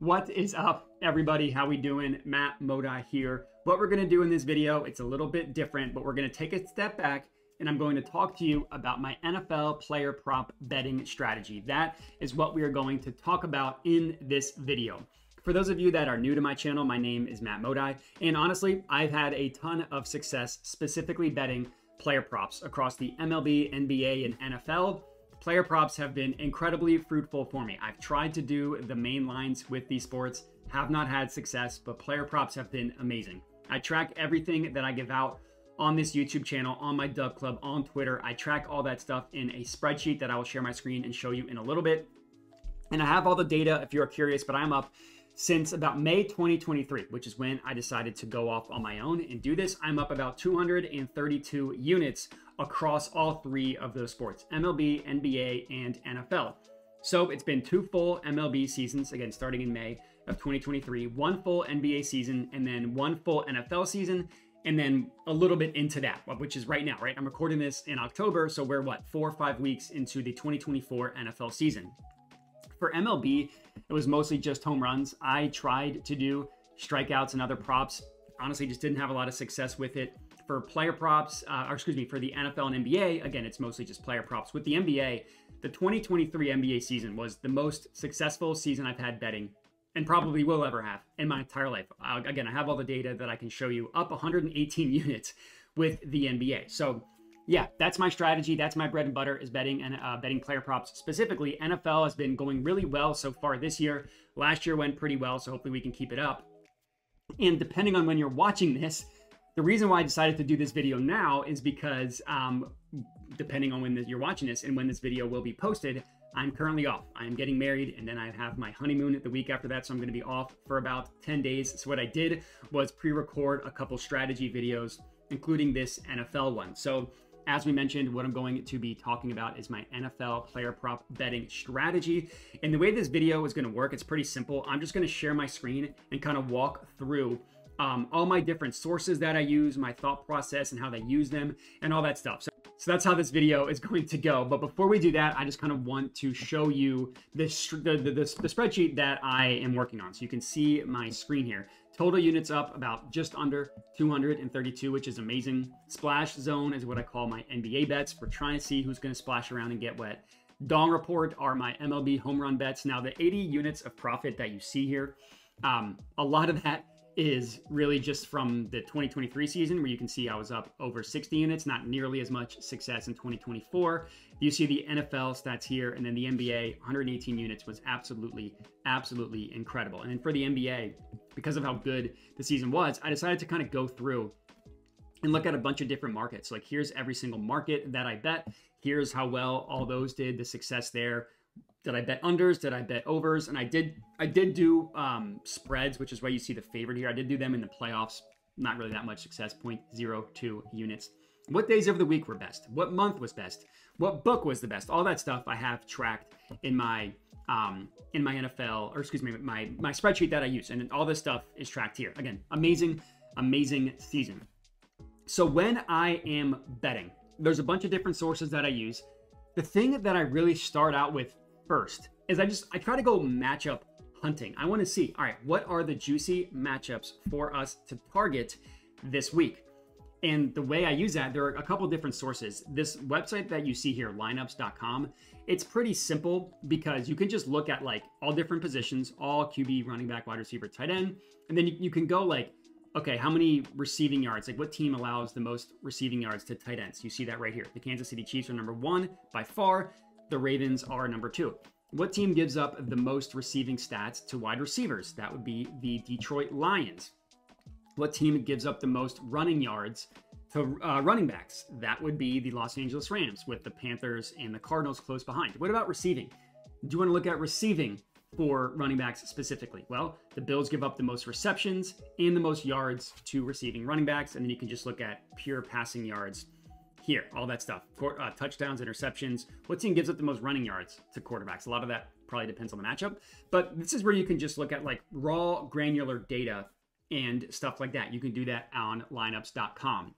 What is up, everybody? How we doing? Matt Modi here. What we're gonna do in this video, it's a little bit different, but we're gonna take a step back and I'm going to talk to you about my NFL player prop betting strategy. That is what we are going to talk about in this video. For those of you that are new to my channel, my name is Matt Modi, and honestly, I've had a ton of success specifically betting player props across the MLB, NBA, and NFL. Player props have been incredibly fruitful for me. I've tried to do the main lines with these sports, have not had success, but player props have been amazing. I track everything that I give out on this YouTube channel, on my Dub Club, on Twitter. I track all that stuff in a spreadsheet that I will share my screen and show you in a little bit. And I have all the data if you're curious, but I'm up since about May 2023, which is when I decided to go off on my own and do this. I'm up about 232 units across all three of those sports, MLB, NBA, and NFL. So it's been two full MLB seasons, again, starting in May of 2023, one full NBA season, and then one full NFL season, and then a little bit into that, which is right now, right? I'm recording this in October, so we're 4 or 5 weeks into the 2024 NFL season. For MLB, it was mostly just home runs. I tried to do strikeouts and other props. Honestly, just didn't have a lot of success with it. For player props, for the NFL and NBA, again, it's mostly just player props. With the NBA, the 2023 NBA season was the most successful season I've had betting and probably will ever have in my entire life. Again, I have all the data that I can show you, up 118 units with the NBA. So yeah, that's my strategy. That's my bread and butter, is betting and betting player props. Specifically, NFL has been going really well so far this year. Last year went pretty well, so hopefully we can keep it up. And depending on when you're watching this, the reason why I decided to do this video now is because depending on when you're watching this and when this video will be posted, I'm currently off. I'm getting married, and then I have my honeymoon the week after that, so I'm going to be off for about 10 days. So what I did was pre-record a couple strategy videos, including this NFL one. So as we mentioned, what I'm going to be talking about is my NFL player prop betting strategy. And the way this video is going to work, it's pretty simple. I'm just going to share my screen and kind of walk through all my different sources that I use, my thought process and how they use them, and all that stuff. So that's how this video is going to go. But before we do that, I just kind of want to show you the spreadsheet that I am working on. So you can see my screen here. Total units up about just under 232, which is amazing. Splash zone is what I call my NBA bets. We're trying to see who's going to splash around and get wet. Dong report are my MLB home run bets. Now, the 80 units of profit that you see here, a lot of that is really just from the 2023 season, where you can see I was up over 60 units, not nearly as much success in 2024. You see the NFL stats here, and then the NBA, 118 units was absolutely incredible. And then for the NBA, because of how good the season was, I decided to kind of go through and look at a bunch of different markets. Like, here's every single market that I bet. Here's how well all those did, the success there. Did I bet unders? Did I bet overs? And I did do spreads, which is why you see the favorite here. I did do them in the playoffs. Not really that much success, 0.02 units. What days of the week were best? What month was best? What book was the best? All that stuff I have tracked in my NFL, or excuse me, my spreadsheet that I use. And all this stuff is tracked here. Again, amazing season. So when I am betting, there's a bunch of different sources that I use. The thing that I really start out with first is I try to go matchup hunting. I want to see, all right, what are the juicy matchups for us to target this week? And the way I use that, there are a couple different sources. This website that you see here, lineups.com, it's pretty simple because you can just look at like all different positions, all QB, running back, wide receiver, tight end, and then you can go like, okay, how many receiving yards? Like, what team allows the most receiving yards to tight ends? You see that right here. The Kansas City Chiefs are number 1 by far. The Ravens are number 2. What team gives up the most receiving stats to wide receivers? That would be the Detroit Lions. What team gives up the most running yards to running backs? That would be the Los Angeles Rams, with the Panthers and the Cardinals close behind. What about receiving? Do you want to look at receiving for running backs specifically? Well, the Bills give up the most receptions and the most yards to receiving running backs, and then you can just look at pure passing yards here, all that stuff. Touchdowns, interceptions. What team gives up the most running yards to quarterbacks? A lot of that probably depends on the matchup, but this is where you can just look at like raw granular data and stuff like that. You can do that on lineups.com.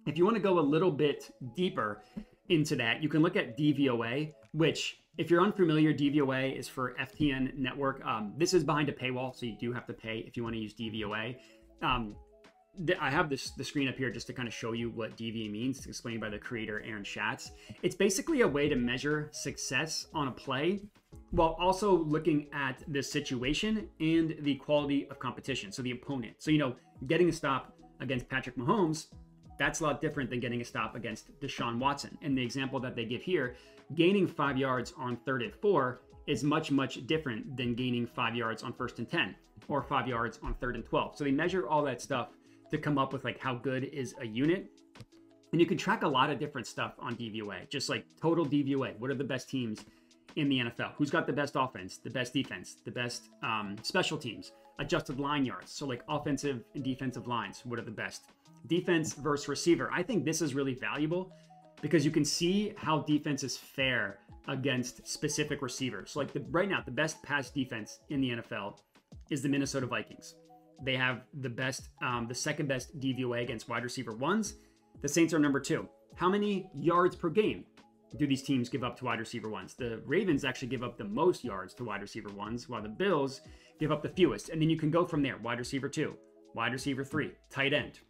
If you want to go a little bit deeper into that, you can look at DVOA, which If you're unfamiliar, DVOA is for FTN Network. This is behind a paywall, so you do have to pay if you want to use DVOA. I have the screen up here just to kind of show you what DVA means. It's explained by the creator, Aaron Schatz. It's basically a way to measure success on a play while also looking at the situation and the quality of competition, so the opponent. So, you know, getting a stop against Patrick Mahomes, that's a lot different than getting a stop against Deshaun Watson. And the example that they give here, gaining 5 yards on 3rd and 4 is much, much different than gaining 5 yards on 1st and 10 or 5 yards on 3rd and 12. So they measure all that stuff to come up with like how good is a unit. And you can track a lot of different stuff on DVOA, just like total DVOA. What are the best teams in the NFL? Who's got the best offense, the best defense, the best special teams, adjusted line yards. So like offensive and defensive lines, what are the best? Defense versus receiver. I think this is really valuable because you can see how defenses fare against specific receivers. So like right now, the best pass defense in the NFL is the Minnesota Vikings. They have the best, the second best DVOA against wide receiver ones. The Saints are number 2. How many yards per game do these teams give up to wide receiver ones? The Ravens actually give up the most yards to wide receiver ones, while the Bills give up the fewest. And then you can go from there. Wide receiver 2, wide receiver 3, tight end.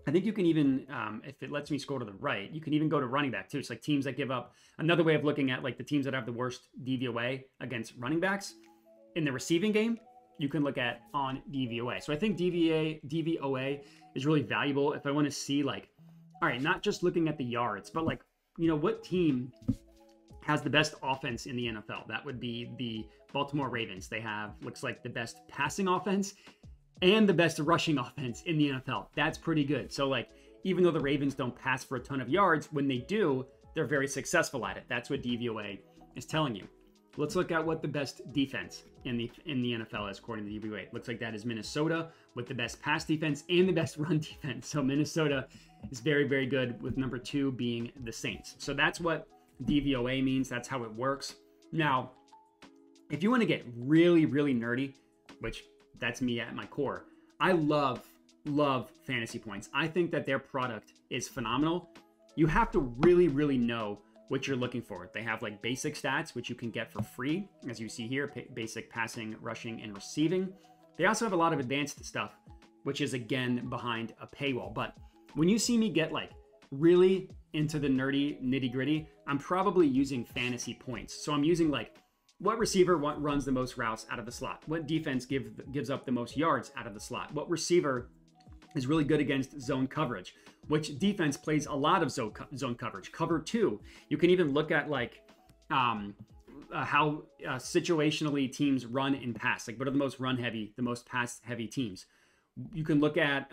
I think you can even, if it lets me scroll to the right, you can even go to running back too. It's like teams that give up. Another way of looking at like the teams that have the worst DVOA against running backs in the receiving game, you can look at on DVOA. So I think DVOA is really valuable if I want to see like, all right, not just looking at the yards, but like, you know, what team has the best offense in the NFL? That would be the Baltimore Ravens. They have, looks like the best passing offense and the best rushing offense in the NFL. That's pretty good. So like, even though the Ravens don't pass for a ton of yards, when they do, they're very successful at it. That's what DVOA is telling you. Let's look at what the best defense in the NFL is according to DVOA. Looks like that is Minnesota with the best pass defense and the best run defense. So Minnesota is very, very good, with number 2 being the Saints. So that's what DVOA means. That's how it works. Now, if you want to get really, really nerdy, which that's me at my core, I love fantasy points. I think that their product is phenomenal. You have to really, really know what you're looking for. They have like basic stats, which you can get for free, as you see here, basic passing, rushing, and receiving. They also have a lot of advanced stuff, which is again behind a paywall. But when you see me get like really into the nerdy nitty gritty, I'm probably using fantasy points. So I'm using like what receiver runs the most routes out of the slot, what defense gives up the most yards out of the slot, what receiver is really good against zone coverage, which defense plays a lot of zone coverage. Cover 2. You can even look at like how situationally teams run and pass. Like what are the most run heavy, the most pass heavy teams? You can look at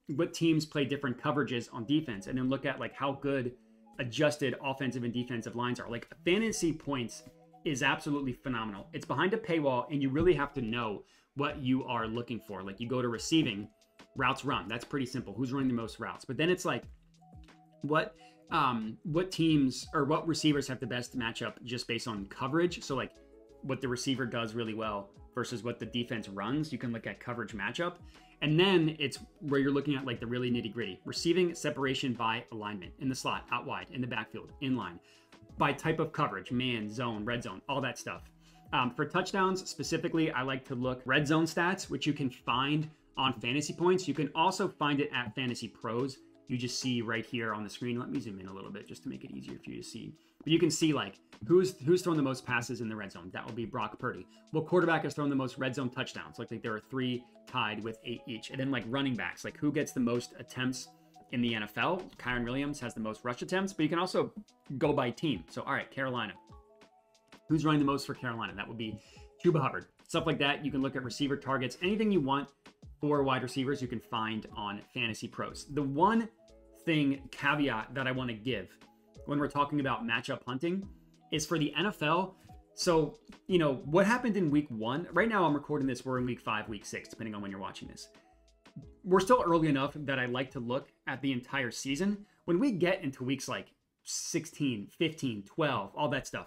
what teams play different coverages on defense, and then look at like how good adjusted offensive and defensive lines are. Like fantasy points is absolutely phenomenal. It's behind a paywall, and you really have to know what you are looking for. Like you go to receiving, routes run. That's pretty simple. Who's running the most routes? But then it's like, what teams or what receivers have the best matchup just based on coverage? So like what the receiver does really well versus what the defense runs. You can look at coverage matchup. And then it's where you're looking at like the really nitty gritty. Receiving separation by alignment, in the slot, out wide, in the backfield, in line, by type of coverage, man, zone, red zone, all that stuff. For touchdowns specifically, I like to look red zone stats, which you can find on Fantasy Points. You can also find it at Fantasy Pros. You just see right here on the screen. Let me zoom in a little bit just to make it easier for you to see. But you can see like who's thrown the most passes in the red zone. That will be Brock Purdy. What quarterback has thrown the most red zone touchdowns? Like there are 3 tied with 8 each. And then like running backs, like who gets the most attempts in the NFL? Kyron Williams has the most rush attempts, but you can also go by team. So all right, Carolina. Who's running the most for Carolina? That would be Chuba Hubbard. Stuff like that. You can look at receiver targets. Anything you want for wide receivers, you can find on Fantasy Pros. The one thing caveat that I want to give when we're talking about matchup hunting is for the NFL. So, you know, what happened in week 1? Right now I'm recording this. We're in week 5, week 6, depending on when you're watching this. We're still early enough that I like to look at the entire season. When we get into weeks like 16, 15, 12, all that stuff,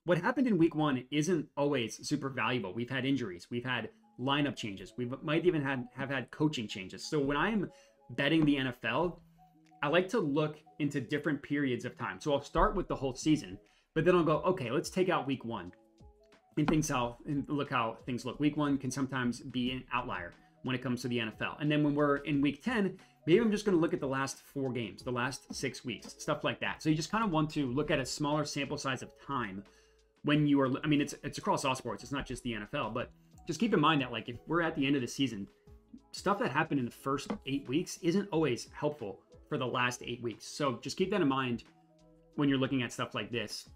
what happened in week 1 isn't always super valuable. We've had injuries. We've had lineup changes. We might even have had coaching changes. So when I'm betting the NFL, I like to look into different periods of time. So I'll start with the whole season, But then I'll go, okay, let's take out week 1 and look how things look. Week 1 can sometimes be an outlier when it comes to the NFL. And then when we're in week 10, maybe I'm just going to look at the last 4 games, the last 6 weeks, stuff like that. So you just kind of want to look at a smaller sample size of time when you are, I mean, it's across all sports. It's not just the NFL, but just keep in mind that like if we're at the end of the season, stuff that happened in the first 8 weeks isn't always helpful for the last 8 weeks. So just keep that in mind when you're looking at stuff like this.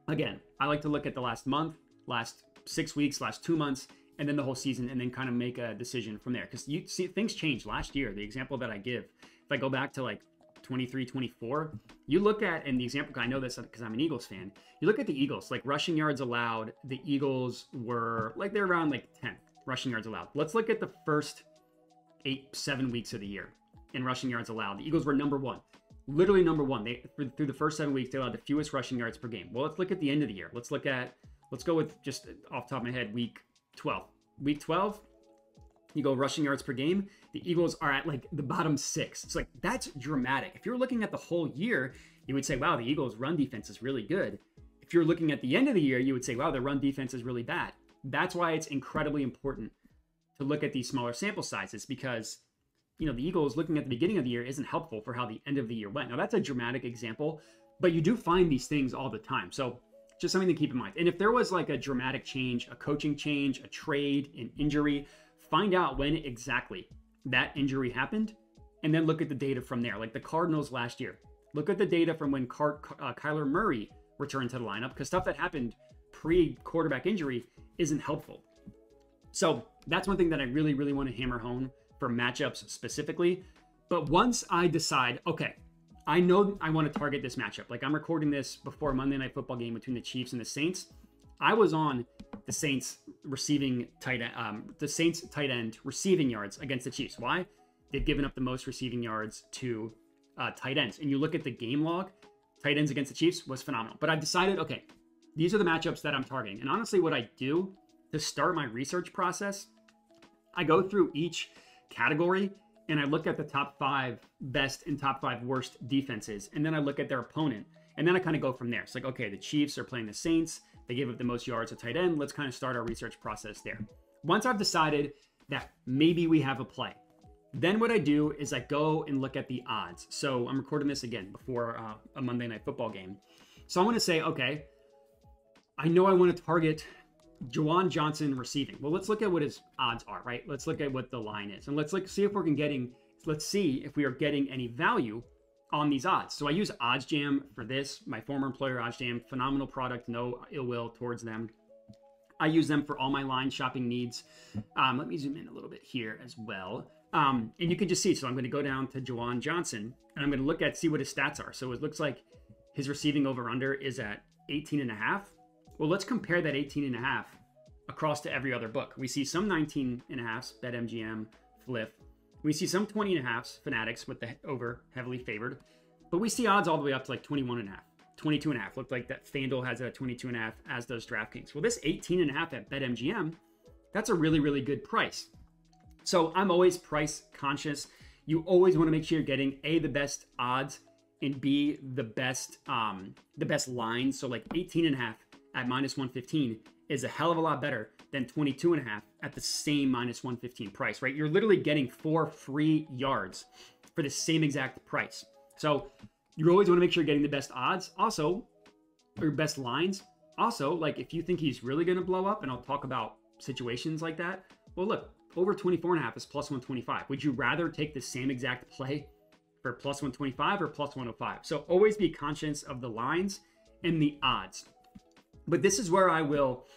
Again, I like to look at the last month, last 6 weeks, last 2 months, and then the whole season, and then kind of make a decision from there. Because you see things change last year. The example that I give, if I go back to like 23, 24, you look at, and the example, I know this because I'm an Eagles fan, you look at the Eagles, like rushing yards allowed, the Eagles were like, they're around like 10th rushing yards allowed. Let's look at the first 7 weeks of the year in rushing yards allowed. The Eagles were number 1, literally number 1. Through the first 7 weeks, they allowed the fewest rushing yards per game. Well, let's look at the end of the year. Let's go with just off the top of my head, week 12. Week 12, you go rushing yards per game. The Eagles are at like the bottom 6. It's like, that's dramatic. If you're looking at the whole year, you would say, wow, the Eagles' run defense is really good. If you're looking at the end of the year, you would say, wow, their run defense is really bad. That's why it's incredibly important to look at these smaller sample sizes, because, you know, the Eagles looking at the beginning of the year isn't helpful for how the end of the year went. Now, that's a dramatic example, but you do find these things all the time. So just something to keep in mind. And if there was like a dramatic change, a coaching change, a trade, an injury, find out when exactly that injury happened, and then look at the data from there. Like the Cardinals last year. Look at the data from when Kyler Murray returned to the lineup, because stuff that happened pre-quarterback injury isn't helpful. So that's one thing that I really, really want to hammer home for matchups specifically. But once I decide, okay, I know I want to target this matchup. Like I'm recording this before a Monday Night Football game between the Chiefs and the Saints. I was on the Saints tight end receiving yards against the Chiefs. Why? They've given up the most receiving yards to tight ends. And you look at the game log, tight ends against the Chiefs was phenomenal. But I decided, okay, these are the matchups that I'm targeting. And honestly, what I do to start my research process, I go through each category and I look at the top 5 best and top 5 worst defenses. And then I look at their opponent. And then I kind of go from there. It's like, okay, the Chiefs are playing the Saints. They gave up the most yards at tight end. Let's kind of start our research process there. Once I've decided that maybe we have a play, then what I do is I go and look at the odds. So I'm recording this again before a Monday Night Football game. So I want to say, okay, I know I want to target Juwan Johnson receiving. Well, let's look at what his odds are, right? Let's look at what the line is. And let's see if we are getting any value on these odds. So I use OddsJam for this. My former employer, OddsJam, phenomenal product, no ill will towards them. I use them for all my line shopping needs. Let me zoom in a little bit here as well. And you can just see, so I'm going to go down to Juwan Johnson and I'm going to look at, see what his stats are. So it looks like his receiving over under is at 18.5. Well, let's compare that 18.5 across to every other book. We see some 19.5s, BetMGM, Flip. We see some 20.5s, Fanatics with the over heavily favored. But we see odds all the way up to like 21.5, 22.5. Looked like that FanDuel has a 22.5, as does DraftKings. Well, this 18.5 at BetMGM, that's a really, really good price. So I'm always price conscious. You always want to make sure you're getting A, the best odds, and B, the best lines. So like 18.5 at -115 is a hell of a lot better than 22.5 at the same -115 price, right? You're literally getting 4 free yards for the same exact price. So you always want to make sure you're getting the best odds, also, or best lines. Also, like if you think he's really going to blow up, and I'll talk about situations like that. Well, look, over 24.5 is +125. Would you rather take the same exact play for +125 or +105? So always be conscious of the lines and the odds. But this is where I will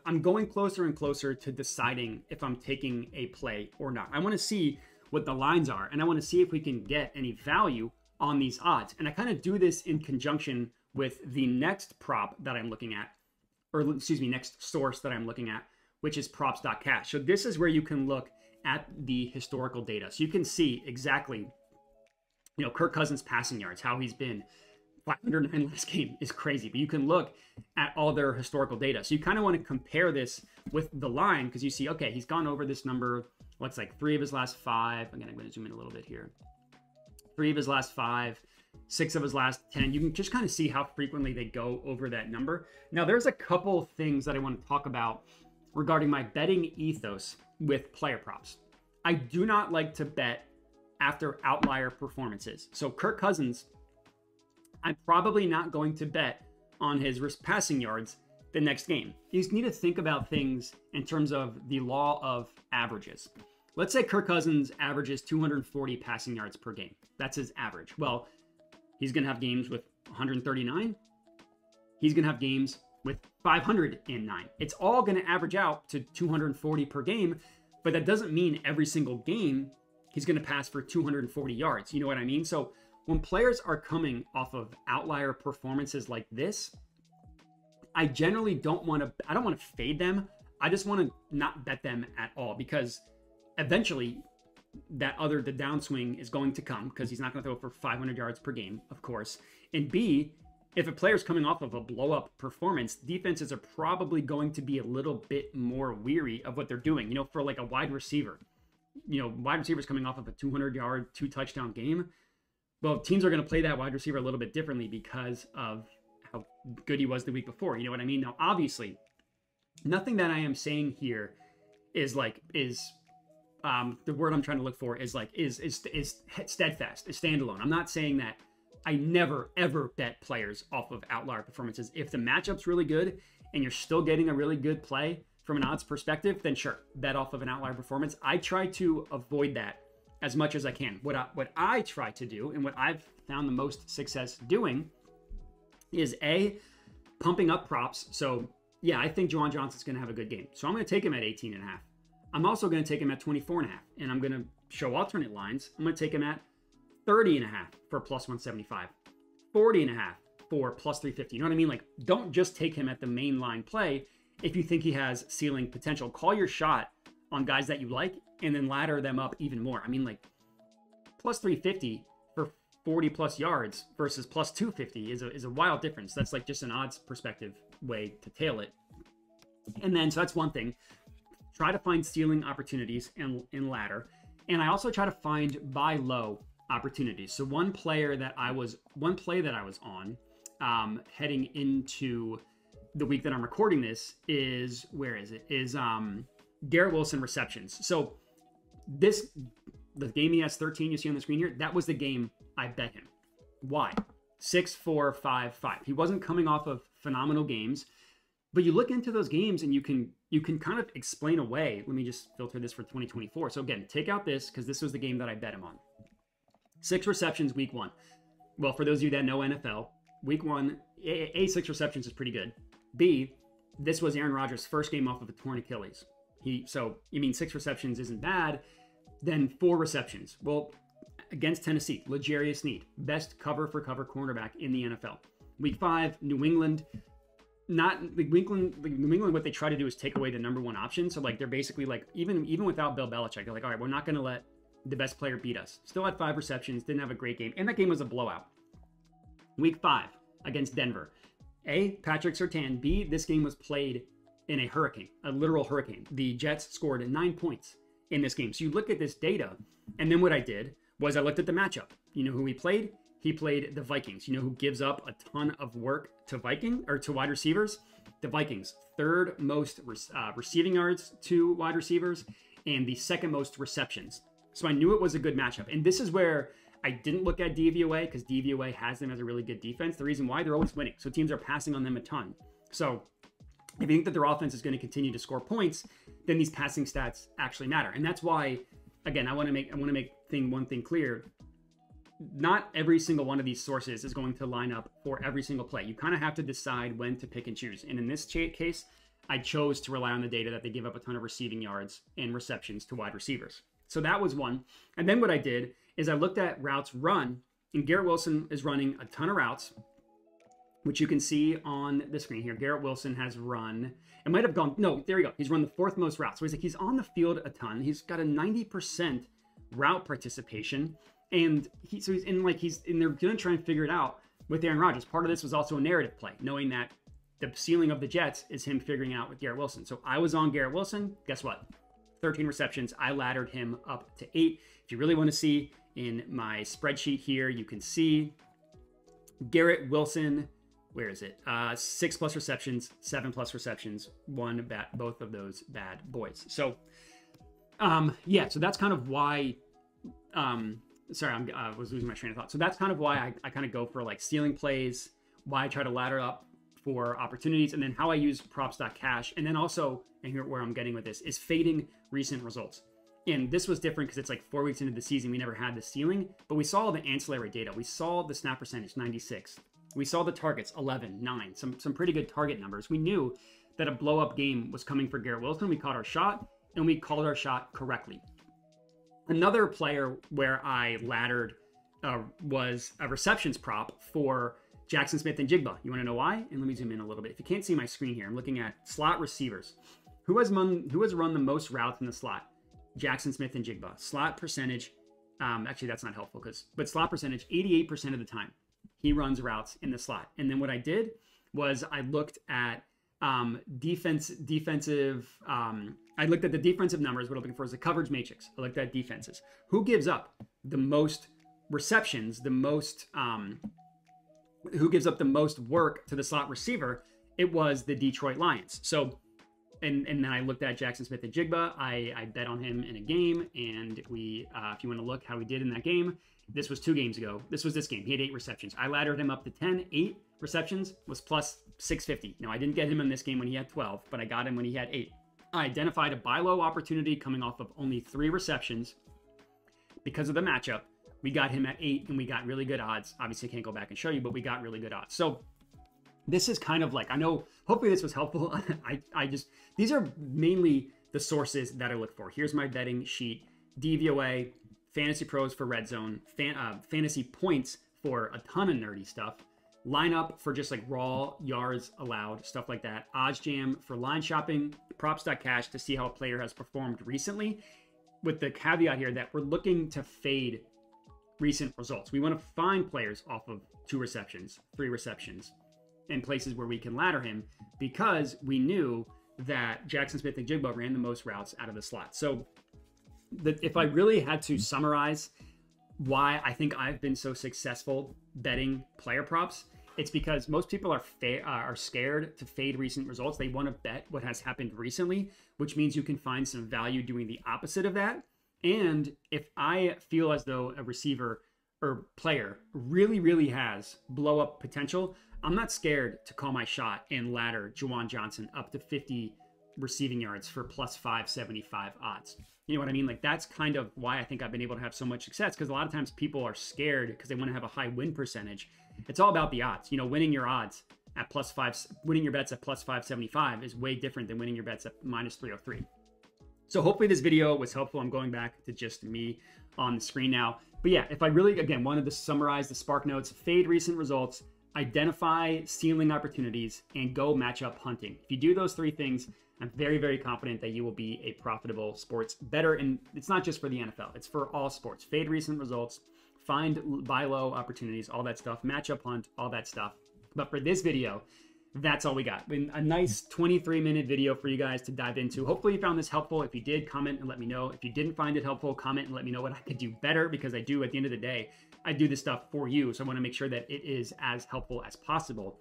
I'm going closer and closer to deciding if I'm taking a play or not. I want to see what the lines are, and I want to see if we can get any value on these odds. And I kind of do this in conjunction with the next prop that I'm looking at, or excuse me, next source that I'm looking at, which is props.cash. So this is where you can look at the historical data. So you can see exactly, you know, Kirk Cousins passing yards, how he's been. 509 last game is crazy, but you can look at all their historical data. So you kind of want to compare this with the line, because you see, okay, he's gone over this number. What's like 3 of his last 5. Again, I'm going to zoom in a little bit here. 3 of his last 5. 6 of his last 10. You can just kind of see how frequently they go over that number. Now, there's a couple things that I want to talk about regarding my betting ethos with player props. I do not like to bet after outlier performances. So Kirk Cousins, I'm probably not going to bet on his passing yards the next game. You just need to think about things in terms of the law of averages. Let's say Kirk Cousins averages 240 passing yards per game. That's his average. Well, he's going to have games with 139. He's going to have games with 509. It's all going to average out to 240 per game, but that doesn't mean every single game he's going to pass for 240 yards. You know what I mean? So when players are coming off of outlier performances like this, I generally don't want to fade them. I just want to not bet them at all, because eventually the downswing is going to come, because he's not going to throw for 500 yards per game, of course. And B, if a player's coming off of a blow-up performance, defenses are probably going to be a little bit more weary of what they're doing. You know, for like a wide receiver, wide receivers coming off of a 200-yard, 2-touchdown game, well, teams are going to play that wide receiver a little bit differently because of how good he was the week before. You know what I mean? Now, obviously, nothing that I am saying here is the word I'm trying to look for is steadfast, is standalone. I'm not saying that I never, ever bet players off of outlier performances. If the matchup's really good and you're still getting a really good play from an odds perspective, then sure, bet off of an outlier performance. I try to avoid that as much as I can. What I try to do, and what I've found the most success doing, is A, pumping up props. So yeah, I think Juwan Johnson's going to have a good game. So I'm going to take him at 18.5. I'm also going to take him at 24.5. And I'm going to show alternate lines. I'm going to take him at 30.5 for plus 175, 40.5 for plus 350. You know what I mean? Like, don't just take him at the main line play if you think he has ceiling potential. Call your shot on guys that you like and then ladder them up even more. I mean, like, plus 350 for 40 plus yards versus plus 250 is a wild difference. That's like just an odds perspective way to tail it. And then, so that's one thing. Try to find ceiling opportunities in ladder. And I also try to find buy low opportunities. So one play that I was on heading into the week that I'm recording this is, Garrett Wilson receptions. So the game he has 13 you see on the screen here, that was the game I bet him. Why? 6, 4, 5, 5. He wasn't coming off of phenomenal games, but you look into those games and you can kind of explain away. Let me just filter this for 2024. So again, take out this, because this was the game that I bet him on. 6 receptions week 1. Well, for those of you that know NFL, week 1, 6 receptions is pretty good. B, this was Aaron Rodgers' first game off of a torn Achilles. So you mean 6 receptions isn't bad? Then 4 receptions. Well, against Tennessee, L'Jarius Sneed, best cover for cover cornerback in the NFL. Week 5, New England. New England, what they try to do is take away the number 1 option. So like they're basically like, even without Bill Belichick, they're like, all right, we're not going to let the best player beat us. Still had 5 receptions, didn't have a great game, and that game was a blowout. Week 5 against Denver. A, Patrick Surtain. B, this game was played in a hurricane, a literal hurricane. The Jets scored 9 points in this game. So you look at this data, and then what I did was I looked at the matchup. You know who he played? He played the Vikings. You know who gives up a ton of work to wide receivers? The Vikings. 3rd most receiving yards to wide receivers, and the 2nd most receptions. So I knew it was a good matchup. And this is where I didn't look at DVOA, because DVOA has them as a really good defense. The reason why, they're always winning. So teams are passing on them a ton. So if you think that their offense is going to continue to score points, then these passing stats actually matter. And that's why, again, I want to make one thing clear. Not every single one of these sources is going to line up for every single play. You kind of have to decide when to pick and choose. And in this case, I chose to rely on the data that they give up a ton of receiving yards and receptions to wide receivers. So that was one. And then what I did is I looked at routes run, and Garrett Wilson is running a ton of routes, which you can see on the screen here. Garrett Wilson has run, it might have gone, no, there you go. He's run the 4th most routes. So he's on the field a ton. He's got a 90% route participation. And they're going to try and figure it out with Aaron Rodgers. Part of this was also a narrative play, knowing that the ceiling of the Jets is him figuring out with Garrett Wilson. So I was on Garrett Wilson. Guess what? 13 receptions. I laddered him up to 8. If you really want to see in my spreadsheet here, you can see Garrett Wilson, where is it? 6+ receptions, 7+ receptions, both of those bad boys. So, yeah, so that's kind of why, sorry, I was losing my train of thought. So that's kind of why I kind of go for like stealing plays, why I try to ladder up for opportunities, and then how I use props.cash. And then also, and here where I'm getting with this, is fading recent results. And this was different because it's like 4 weeks into the season. We never had the ceiling, but we saw the ancillary data. We saw the snap percentage, 96. We saw the targets, 11, 9, some pretty good target numbers. We knew that a blow-up game was coming for Garrett Wilson. We caught our shot, and we called our shot correctly. Another player where I laddered was a receptions prop for Jackson Smith and Jigba. You want to know why? And let me zoom in a little bit. If you can't see my screen here, I'm looking at slot receivers. Who has run the most routes in the slot? Jackson Smith and Jigba. Slot percentage, actually that's not helpful but slot percentage, 88% of the time he runs routes in the slot. And then what I did was I looked at I looked at the defensive numbers. What I'm looking for is the coverage matrix. I looked at defenses. Who gives up the most receptions, who gives up the most work to the slot receiver? It was the Detroit Lions. So, and then I looked at Jackson Smith and Jigba. I bet on him in a game, and we, if you want to look how he did in that game, this was 2 games ago. This was this game. He had 8 receptions. I laddered him up to 10. 8 receptions was plus 650. Now, I didn't get him in this game when he had 12, but I got him when he had 8. I identified a buy low opportunity coming off of only 3 receptions because of the matchup. We got him at 8, and we got really good odds. Obviously, I can't go back and show you, but we got really good odds. So this is kind of like, I know, hopefully this was helpful. These are mainly the sources that I look for. Here's my betting sheet: DVOA, Fantasy Pros for Red Zone, Fantasy Points for a ton of nerdy stuff, lineup for just like raw yards allowed, stuff like that, OddsJam for line shopping, props.cash to see how a player has performed recently, with the caveat here that we're looking to fade recent results. We want to find players off of 2 receptions, 3 receptions, in places where we can ladder him, because we knew that Jackson Smith and Jigba ran the most routes out of the slot. So if I really had to summarize why I think I've been so successful betting player props, it's because most people are scared to fade recent results. They want to bet what has happened recently, which means you can find some value doing the opposite of that. And if I feel as though a receiver or player really has blow up potential, I'm not scared to call my shot and ladder Juwan Johnson up to 50 receiving yards for plus 575 odds. You know what I mean? Like, that's kind of why I think I've been able to have so much success, because a lot of times people are scared because they want to have a high win percentage. It's all about the odds. You know, winning your odds at winning your bets at plus 575 is way different than winning your bets at minus 303. So hopefully this video was helpful. I'm going back to just me on the screen now. But yeah, if I really, again, wanted to summarize the Spark Notes: fade recent results, identify ceiling opportunities, and go matchup hunting. If you do those 3 things, I'm very confident that you will be a profitable sports bettor. And it's not just for the NFL, it's for all sports. Fade recent results, find buy low opportunities, all that stuff, matchup hunt, all that stuff. But for this video, that's all we got. Been a nice 23-minute video for you guys to dive into. Hopefully you found this helpful. If you did, comment and let me know. If you didn't find it helpful, comment and let me know what I could do better, because I do, at the end of the day, I do this stuff for you. So I want to make sure that it is as helpful as possible.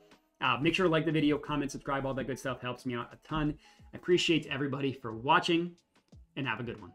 Make sure to like the video, comment, subscribe, all that good stuff helps me out a ton. I appreciate everybody for watching, and have a good one.